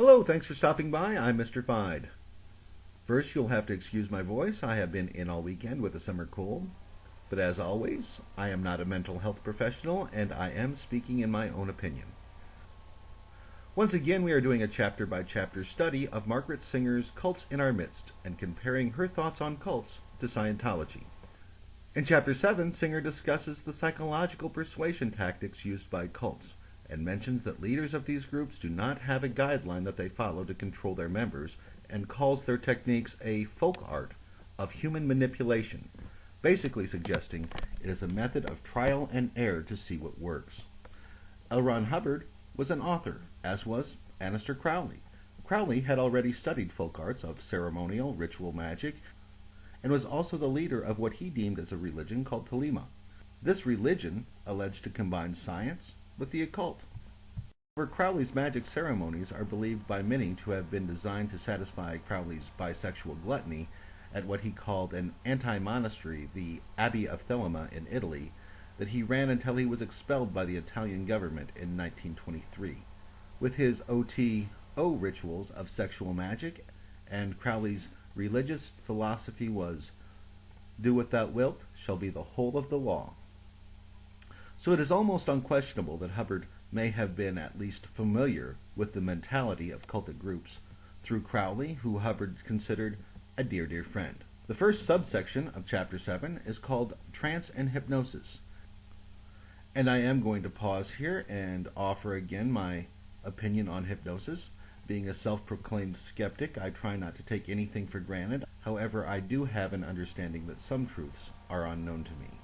Hello, thanks for stopping by. I'm Mr. Fide. First, you'll have to excuse my voice. I have been in all weekend with a summer cold. But as always, I am not a mental health professional, and I am speaking in my own opinion. Once again, we are doing a chapter-by-chapter study of Margaret Singer's Cults in Our Midst, and comparing her thoughts on cults to Scientology. In Chapter 7, Singer discusses the psychological persuasion tactics used by cults, and mentions that leaders of these groups do not have a guideline that they follow to control their members, and calls their techniques a folk art of human manipulation, basically suggesting it is a method of trial and error to see what works. L. Ron Hubbard was an author, as was Aleister Crowley. Crowley had already studied folk arts of ceremonial, ritual magic, and was also the leader of what he deemed as a religion called Thelema. This religion alleged to combine science with the occult. However, Crowley's magic ceremonies are believed by many to have been designed to satisfy Crowley's bisexual gluttony at what he called an anti-monastery, the Abbey of Thelema in Italy, that he ran until he was expelled by the Italian government in 1923. With his OTO rituals of sexual magic, and Crowley's religious philosophy was, "Do what thou wilt shall be the whole of the law." So it is almost unquestionable that Hubbard may have been at least familiar with the mentality of cultic groups through Crowley, who Hubbard considered a dear, dear friend. The first subsection of Chapter 7 is called Trance and Hypnosis. And I am going to pause here and offer again my opinion on hypnosis. Being a self-proclaimed skeptic, I try not to take anything for granted. However, I do have an understanding that some truths are unknown to me.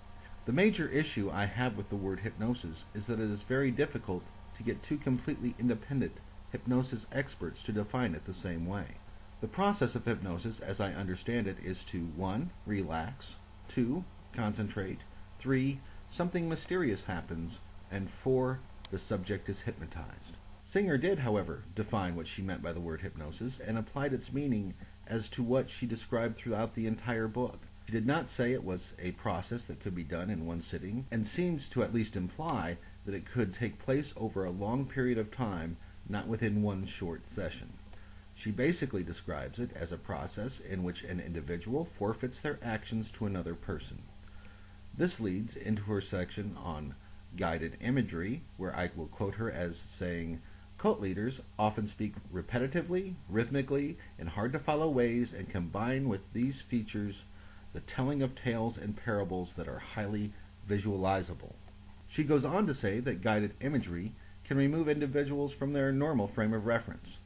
The major issue I have with the word hypnosis is that it is very difficult to get two completely independent hypnosis experts to define it the same way. The process of hypnosis, as I understand it, is to 1. Relax, 2. Concentrate, 3. Something mysterious happens, and 4. The subject is hypnotized. Singer did, however, define what she meant by the word hypnosis and applied its meaning as to what she described throughout the entire book. She did not say it was a process that could be done in one sitting, and seems to at least imply that it could take place over a long period of time, not within one short session. She basically describes it as a process in which an individual forfeits their actions to another person. This leads into her section on guided imagery, where I will quote her as saying, "Cult leaders often speak repetitively, rhythmically, in hard-to-follow ways, and combine with these features the telling of tales and parables that are highly visualizable." She goes on to say that guided imagery can remove individuals from their normal frame of reference.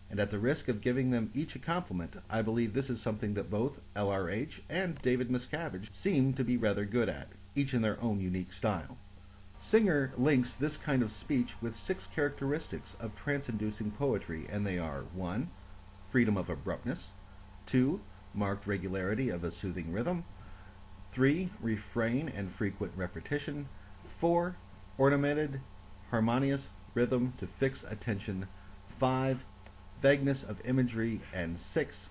And at the risk of giving them each a compliment, I believe this is something that both LRH and David Miscavige seem to be rather good at, each in their own unique style. Singer links this kind of speech with 6 characteristics of trance-inducing poetry, and they are 1. Freedom of abruptness, 2. Marked regularity of a soothing rhythm, 3. Refrain and frequent repetition, 4. Ornamented, harmonious rhythm to fix attention, 5. Vagueness of imagery, and 6.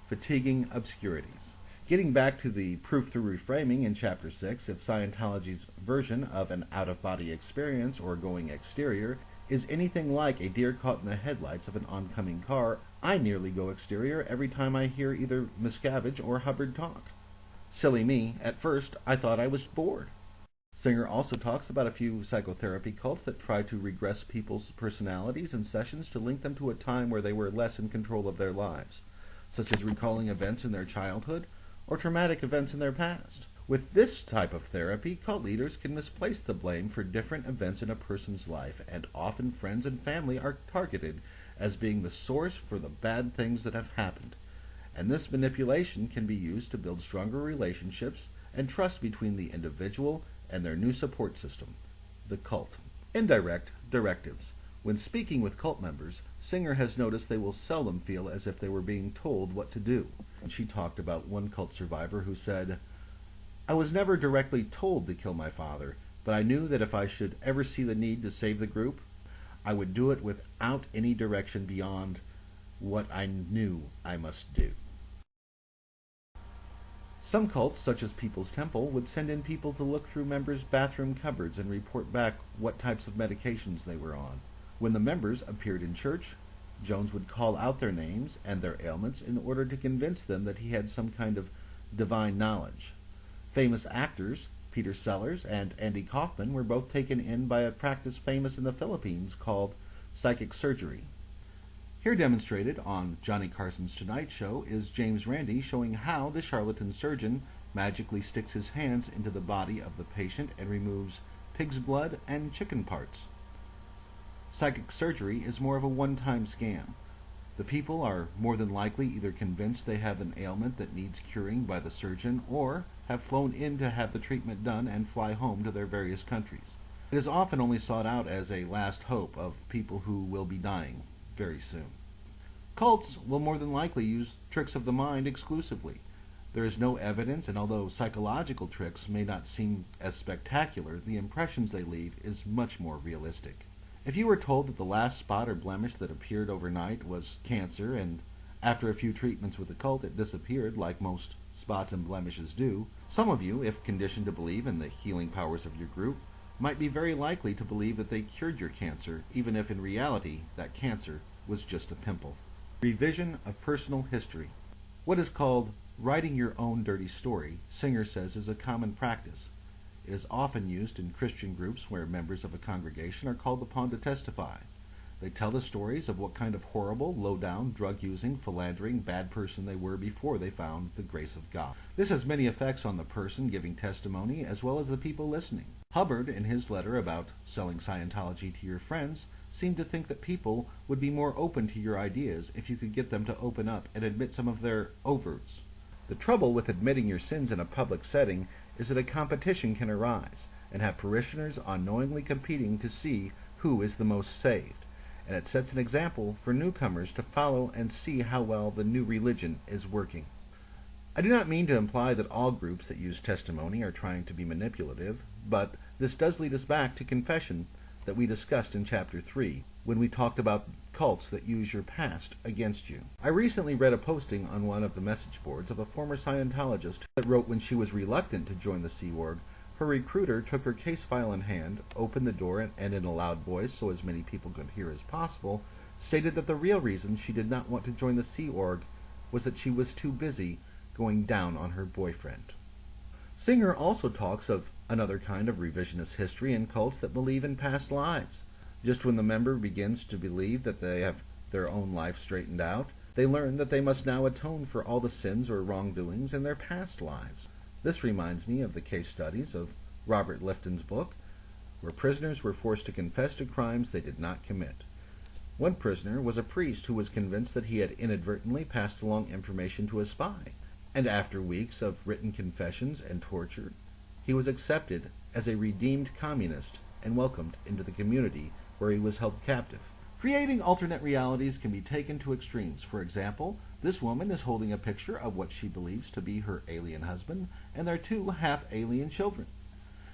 Fatiguing obscurities. Getting back to the proof through reframing in Chapter 6, if Scientology's version of an out-of-body experience or going exterior is anything like a deer caught in the headlights of an oncoming car, I nearly go exterior every time I hear either Miscavige or Hubbard talk. Silly me, at first I thought I was bored. Singer also talks about a few psychotherapy cults that try to regress people's personalities in sessions to link them to a time where they were less in control of their lives, such as recalling events in their childhood or traumatic events in their past. With this type of therapy, cult leaders can misplace the blame for different events in a person's life, and often friends and family are targeted as being the source for the bad things that have happened. And this manipulation can be used to build stronger relationships and trust between the individual and their new support system, the cult. Indirect directives. When speaking with cult members, Singer has noticed they will seldom feel as if they were being told what to do. And she talked about one cult survivor who said, "I was never directly told to kill my father, but I knew that if I should ever see the need to save the group, I would do it without any direction beyond what I knew I must do." Some cults, such as People's Temple, would send in people to look through members' bathroom cupboards and report back what types of medications they were on. When the members appeared in church, Jones would call out their names and their ailments in order to convince them that he had some kind of divine knowledge. Famous actors, Peter Sellers and Andy Kaufman, were both taken in by a practice famous in the Philippines called psychic surgery. Here demonstrated on Johnny Carson's Tonight Show is James Randi showing how the charlatan surgeon magically sticks his hands into the body of the patient and removes pig's blood and chicken parts. Psychic surgery is more of a one-time scam. The people are more than likely either convinced they have an ailment that needs curing by the surgeon or have flown in to have the treatment done and fly home to their various countries. It is often only sought out as a last hope of people who will be dying very soon. Cults will more than likely use tricks of the mind exclusively. There is no evidence, and although psychological tricks may not seem as spectacular, the impressions they leave is much more realistic. If you were told that the last spot or blemish that appeared overnight was cancer, and after a few treatments with the cult it disappeared like most spots and blemishes do, some of you, if conditioned to believe in the healing powers of your group, might be very likely to believe that they cured your cancer, even if in reality that cancer was just a pimple. Revision of personal history. What is called writing your own dirty story, Singer says, is a common practice. It is often used in Christian groups where members of a congregation are called upon to testify. They tell the stories of what kind of horrible, low-down, drug-using, philandering, bad person they were before they found the grace of God. This has many effects on the person giving testimony as well as the people listening. Hubbard, in his letter about selling Scientology to your friends, seemed to think that people would be more open to your ideas if you could get them to open up and admit some of their overts. The trouble with admitting your sins in a public setting is that a competition can arise and have parishioners unknowingly competing to see who is the most saved, and it sets an example for newcomers to follow and see how well the new religion is working. I do not mean to imply that all groups that use testimony are trying to be manipulative, but this does lead us back to confession that we discussed in Chapter 3 when we talked about cults that use your past against you. I recently read a posting on one of the message boards of a former Scientologist that wrote when she was reluctant to join the Sea Org, her recruiter took her case file in hand, opened the door, and in a loud voice, so as many people could hear as possible, stated that the real reason she did not want to join the Sea Org was that she was too busy going down on her boyfriend. Singer also talks of another kind of revisionist history in cults that believe in past lives. Just when the member begins to believe that they have their own life straightened out, they learn that they must now atone for all the sins or wrongdoings in their past lives. This reminds me of the case studies of Robert Lifton's book, where prisoners were forced to confess to crimes they did not commit. One prisoner was a priest who was convinced that he had inadvertently passed along information to a spy, and after weeks of written confessions and torture, he was accepted as a redeemed communist and welcomed into the community where he was held captive. Creating alternate realities can be taken to extremes. For example, this woman is holding a picture of what she believes to be her alien husband and their two half-alien children.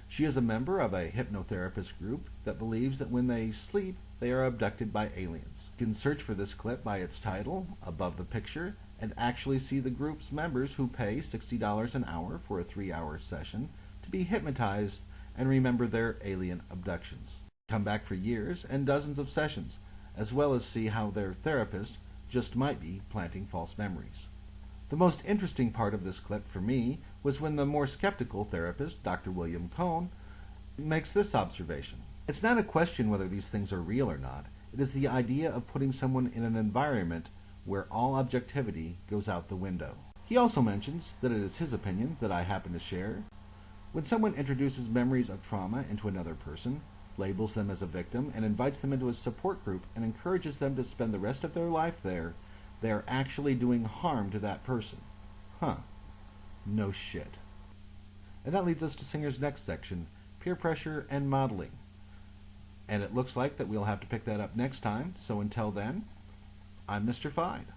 She is a member of a hypnotherapist group that believes that when they sleep, they are abducted by aliens. You can search for this clip by its title above the picture and actually see the group's members who pay $60 an hour for a 3-hour session to be hypnotized and remember their alien abductions. Come back for years and dozens of sessions, as well as see how their therapist just might be planting false memories. The most interesting part of this clip for me was when the more skeptical therapist, Dr. William Cohn, makes this observation. It's not a question whether these things are real or not. It is the idea of putting someone in an environment where all objectivity goes out the window. He also mentions that it is his opinion that I happen to share. When someone introduces memories of trauma into another person, labels them as a victim, and invites them into a support group and encourages them to spend the rest of their life there, they are actually doing harm to that person. No shit. And that leads us to Singer's next section, peer pressure and modeling. And it looks like that we'll have to pick that up next time, so until then, I'm Mr. Fide.